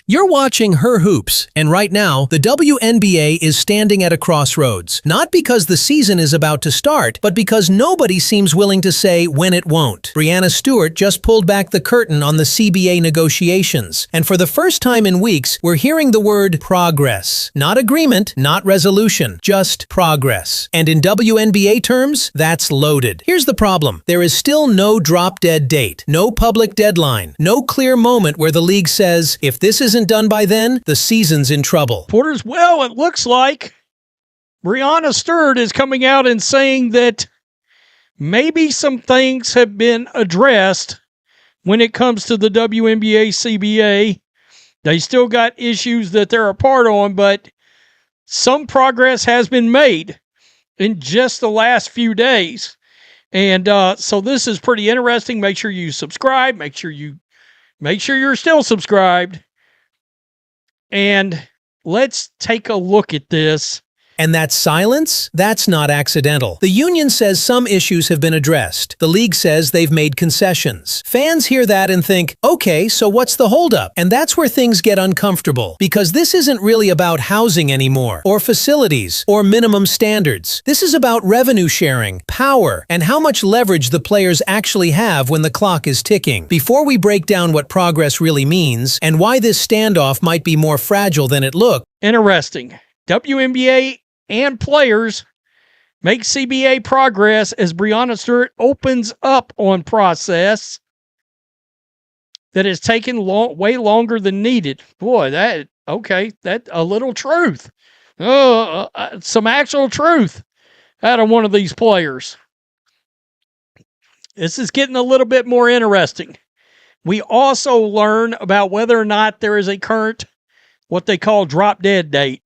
You're watching Her Hoops, and right now, the WNBA is standing at a crossroads. Not because the season is about to start, but because nobody seems willing to say when it won't. Breanna Stewart just pulled back the curtain on the CBA negotiations, and for the first time in weeks, we're hearing the word progress. Not agreement, not resolution, just progress. And in WNBA terms, that's loaded. Here's the problem. There is still no drop-dead date, no public deadline, no clear moment where the league says, if this isn't done by then, the season's in trouble. Porters, well, it looks like Breanna Stewart is coming out and saying that maybe some things have been addressed when it comes to the WNBA CBA. They still got issues that they're a part on, but some progress has been made in just the last few days. And so this is pretty interesting. Make sure you subscribe. Make sure you're still subscribed. And let's take a look at this. And that silence? That's not accidental. The union says some issues have been addressed. The league says they've made concessions. Fans hear that and think, okay, so what's the holdup? And that's where things get uncomfortable, because this isn't really about housing anymore, or facilities, or minimum standards. This is about revenue sharing, power, and how much leverage the players actually have when the clock is ticking. Before we break down what progress really means, and why this standoff might be more fragile than it looked. Interesting. WNBA and players make CBA progress as Breanna Stewart opens up on process that has taken way longer than needed. Boy, that a little truth. Some actual truth out of one of these players. This is getting a little bit more interesting. We also learn about whether or not there is a current, what they call drop-dead date.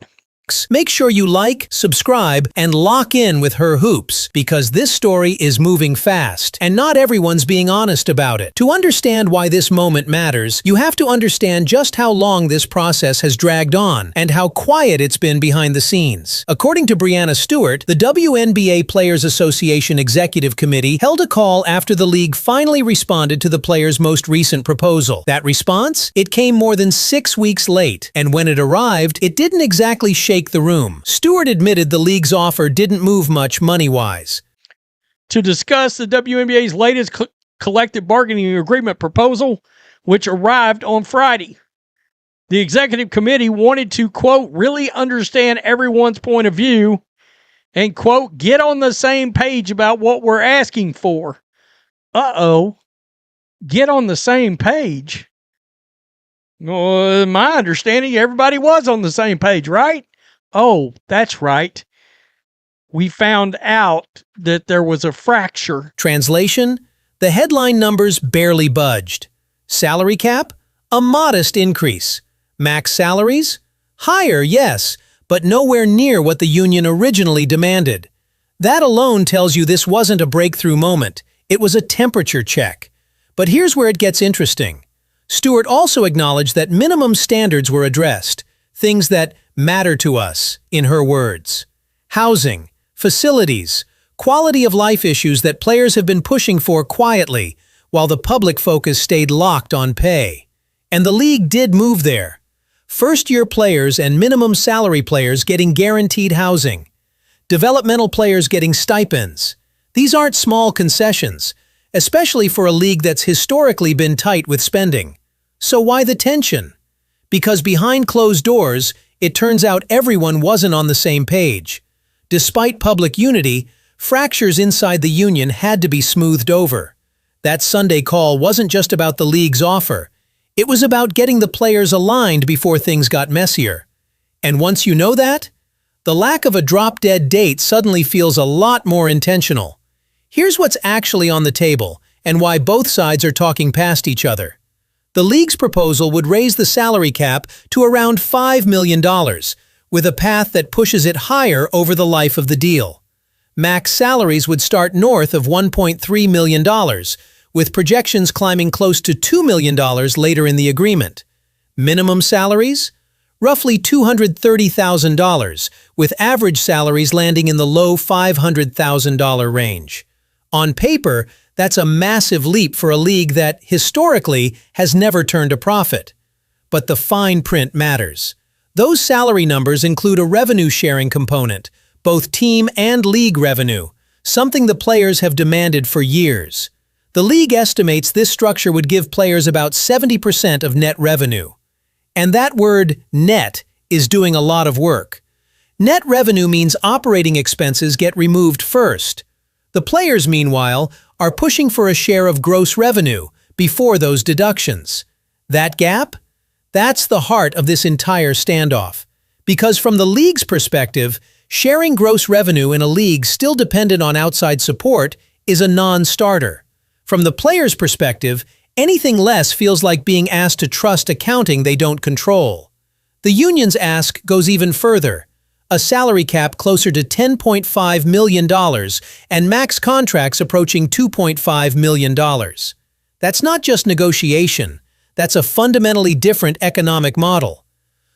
Make sure you like, subscribe, and lock in with Her Hoops, because this story is moving fast, and not everyone's being honest about it. To understand why this moment matters, you have to understand just how long this process has dragged on, and how quiet it's been behind the scenes. According to Breanna Stewart, the WNBA Players Association Executive Committee held a call after the league finally responded to the players' most recent proposal. That response? It came more than 6 weeks late, and when it arrived, it didn't exactly shake the room. Stewart admitted the league's offer didn't move much money-wise. To discuss the WNBA's latest collective bargaining agreement proposal, which arrived on Friday, the executive committee wanted to, quote, really understand everyone's point of view and, quote, get on the same page about what we're asking for. Get on the same page? My understanding, everybody was on the same page, right? Oh, that's right. We found out that there was a fracture. Translation: the headline numbers barely budged. Salary cap? A modest increase. Max salaries? Higher, yes, but nowhere near what the union originally demanded. That alone tells you this wasn't a breakthrough moment. It was a temperature check. But here's where it gets interesting. Stewart also acknowledged that minimum standards were addressed. Things that matter to us, in her words. Housing, facilities, quality of life issues that players have been pushing for quietly, while the public focus stayed locked on pay. And the league did move there. First-year players and minimum salary players getting guaranteed housing. Developmental players getting stipends. These aren't small concessions, especially for a league that's historically been tight with spending. So why the tension? Because behind closed doors, it turns out everyone wasn't on the same page. Despite public unity, fractures inside the union had to be smoothed over. That Sunday call wasn't just about the league's offer. It was about getting the players aligned before things got messier. And once you know that, the lack of a drop-dead date suddenly feels a lot more intentional. Here's what's actually on the table, and why both sides are talking past each other. The league's proposal would raise the salary cap to around $5 million, with a path that pushes it higher over the life of the deal. Max salaries would start north of $1.3 million, with projections climbing close to $2 million later in the agreement. Minimum salaries? Roughly $230,000, with average salaries landing in the low $500,000 range. On paper, that's a massive leap for a league that, historically, has never turned a profit. But the fine print matters. Those salary numbers include a revenue-sharing component, both team and league revenue, something the players have demanded for years. The league estimates this structure would give players about 70% of net revenue. And that word, net, is doing a lot of work. Net revenue means operating expenses get removed first. The players, meanwhile, are pushing for a share of gross revenue before those deductions. That gap? That's the heart of this entire standoff. Because from the league's perspective, sharing gross revenue in a league still dependent on outside support is a non-starter. From the player's perspective, anything less feels like being asked to trust accounting they don't control. The union's ask goes even further. A salary cap closer to $10.5 million and max contracts approaching $2.5 million. That's not just negotiation. That's a fundamentally different economic model.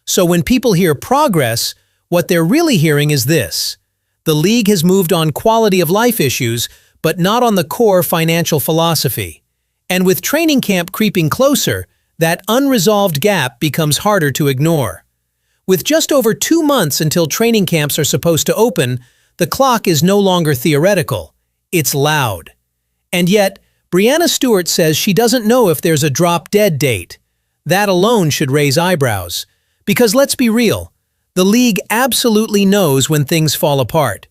So when people hear progress, what they're really hearing is this. The league has moved on quality of life issues, but not on the core financial philosophy. And with training camp creeping closer, that unresolved gap becomes harder to ignore. With just over 2 months until training camps are supposed to open, the clock is no longer theoretical. It's loud. And yet, Breanna Stewart says she doesn't know if there's a drop-dead date. That alone should raise eyebrows. Because let's be real, the league absolutely knows when things fall apart.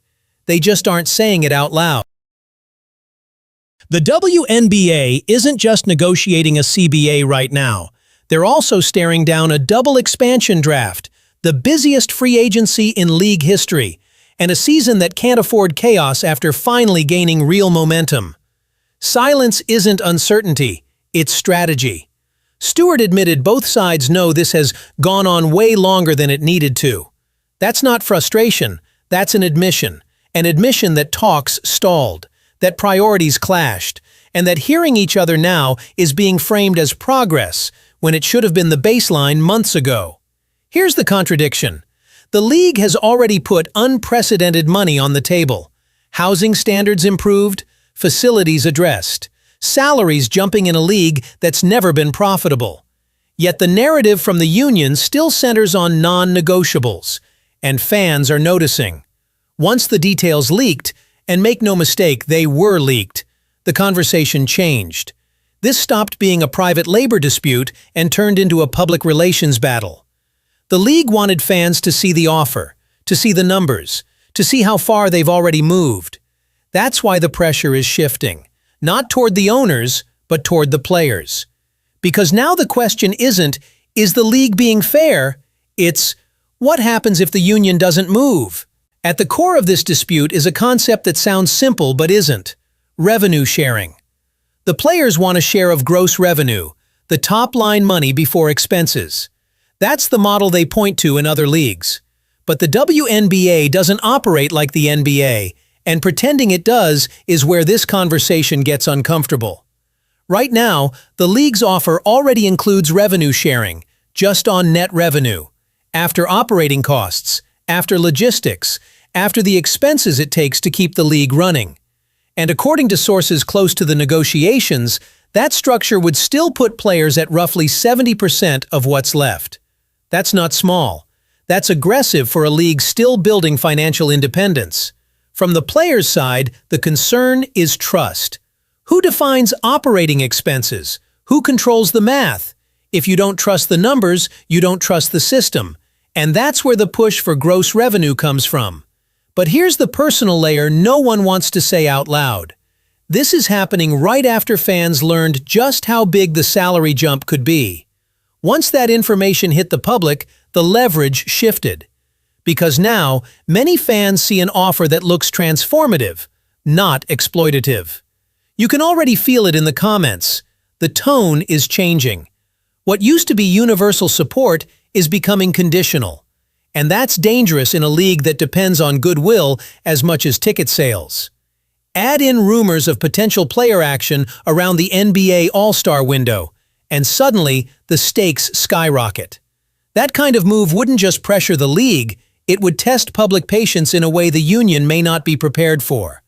They just aren't saying it out loud. The WNBA isn't just negotiating a CBA right now. They're also staring down a double expansion draft, the busiest free agency in league history, and a season that can't afford chaos after finally gaining real momentum. Silence isn't uncertainty, it's strategy. Stewart admitted both sides know this has gone on way longer than it needed to. That's not frustration, that's an admission that talks stalled, that priorities clashed, and that hearing each other now is being framed as progress when it should have been the baseline months ago. Here's the contradiction. The league has already put unprecedented money on the table. Housing standards improved, facilities addressed, salaries jumping in a league that's never been profitable. Yet the narrative from the union still centers on non-negotiables, and fans are noticing. Once the details leaked, and make no mistake, they were leaked, the conversation changed. This stopped being a private labor dispute and turned into a public relations battle. The league wanted fans to see the offer, to see the numbers, to see how far they've already moved. That's why the pressure is shifting, not toward the owners, but toward the players. Because now the question isn't, is the league being fair? It's, what happens if the union doesn't move? At the core of this dispute is a concept that sounds simple but isn't: revenue sharing. The players want a share of gross revenue, the top-line money before expenses. That's the model they point to in other leagues. But the WNBA doesn't operate like the NBA, and pretending it does is where this conversation gets uncomfortable. Right now, the league's offer already includes revenue sharing, just on net revenue, after operating costs, after logistics, after the expenses it takes to keep the league running. And according to sources close to the negotiations, that structure would still put players at roughly 70% of what's left. That's not small. That's aggressive for a league still building financial independence. From the players' side, the concern is trust. Who defines operating expenses? Who controls the math? If you don't trust the numbers, you don't trust the system. And that's where the push for gross revenue comes from. But here's the personal layer no one wants to say out loud. This is happening right after fans learned just how big the salary jump could be. Once that information hit the public, the leverage shifted. Because now, many fans see an offer that looks transformative, not exploitative. You can already feel it in the comments. The tone is changing. What used to be universal support is becoming conditional. And that's dangerous in a league that depends on goodwill as much as ticket sales. Add in rumors of potential player action around the NBA All-Star window, and suddenly the stakes skyrocket. That kind of move wouldn't just pressure the league, it would test public patience in a way the union may not be prepared for.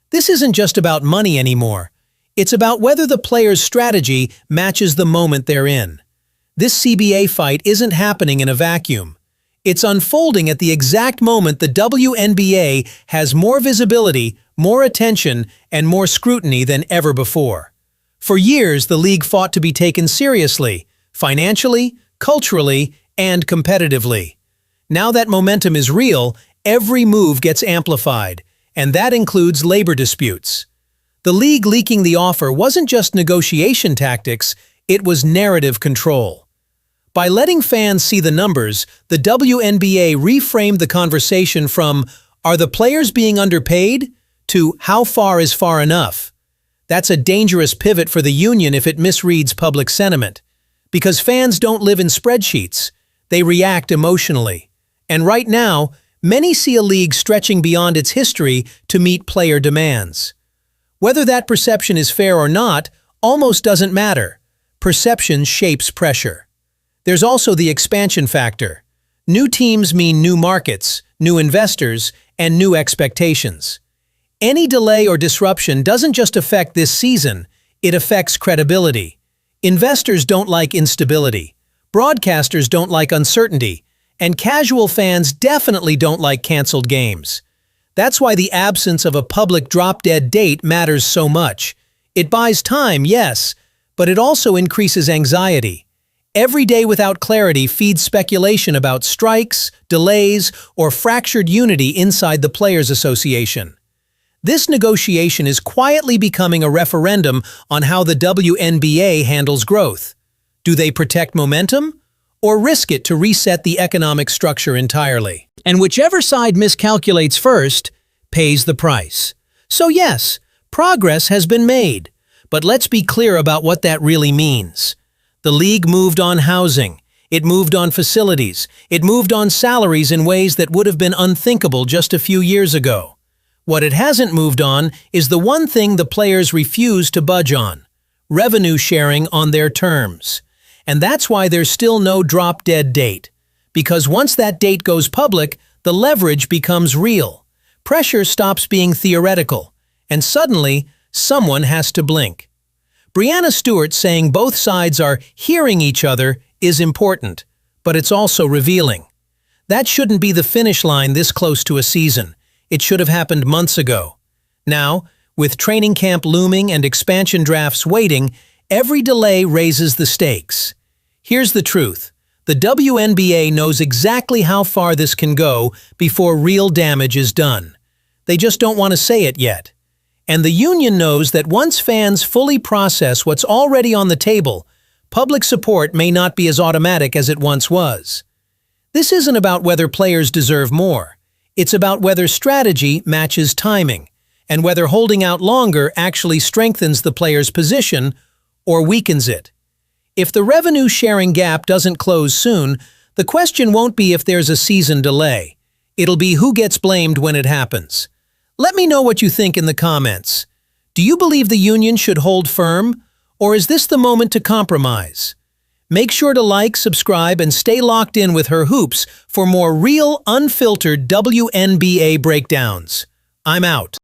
This isn't just about money anymore. It's about whether the player's strategy matches the moment they're in. This CBA fight isn't happening in a vacuum. It's unfolding at the exact moment the WNBA has more visibility, more attention, and more scrutiny than ever before. For years, the league fought to be taken seriously, financially, culturally, and competitively. Now that momentum is real, every move gets amplified, and that includes labor disputes. The league leaking the offer wasn't just negotiation tactics, it was narrative control. By letting fans see the numbers, the WNBA reframed the conversation from, "Are the players being underpaid?" to "How far is far enough?" That's a dangerous pivot for the union if it misreads public sentiment. Because fans don't live in spreadsheets, they react emotionally. And right now, many see a league stretching beyond its history to meet player demands. Whether that perception is fair or not almost doesn't matter. Perception shapes pressure. There's also the expansion factor. New teams mean new markets, new investors, and new expectations. Any delay or disruption doesn't just affect this season, it affects credibility. Investors don't like instability, broadcasters don't like uncertainty, and casual fans definitely don't like canceled games. That's why the absence of a public drop-dead date matters so much. It buys time, yes, but it also increases anxiety. Every day without clarity feeds speculation about strikes, delays, or fractured unity inside the Players Association. This negotiation is quietly becoming a referendum on how the WNBA handles growth. Do they protect momentum, or risk it to reset the economic structure entirely? And whichever side miscalculates first pays the price. So yes, progress has been made, but let's be clear about what that really means. The league moved on housing, it moved on facilities, it moved on salaries in ways that would have been unthinkable just a few years ago. What it hasn't moved on is the one thing the players refuse to budge on: revenue sharing on their terms. And that's why there's still no drop-dead date. Because once that date goes public, the leverage becomes real. Pressure stops being theoretical, and suddenly, someone has to blink. Breanna Stewart saying both sides are hearing each other is important, but it's also revealing. That shouldn't be the finish line this close to a season. It should have happened months ago. Now, with training camp looming and expansion drafts waiting, every delay raises the stakes. Here's the truth. The WNBA knows exactly how far this can go before real damage is done. They just don't want to say it yet. And the union knows that once fans fully process what's already on the table, public support may not be as automatic as it once was. This isn't about whether players deserve more. It's about whether strategy matches timing, and whether holding out longer actually strengthens the player's position or weakens it. If the revenue-sharing gap doesn't close soon, the question won't be if there's a season delay. It'll be who gets blamed when it happens. Let me know what you think in the comments. Do you believe the union should hold firm, or is this the moment to compromise? Make sure to like, subscribe, and stay locked in with Her Hoops for more real, unfiltered WNBA breakdowns. I'm out.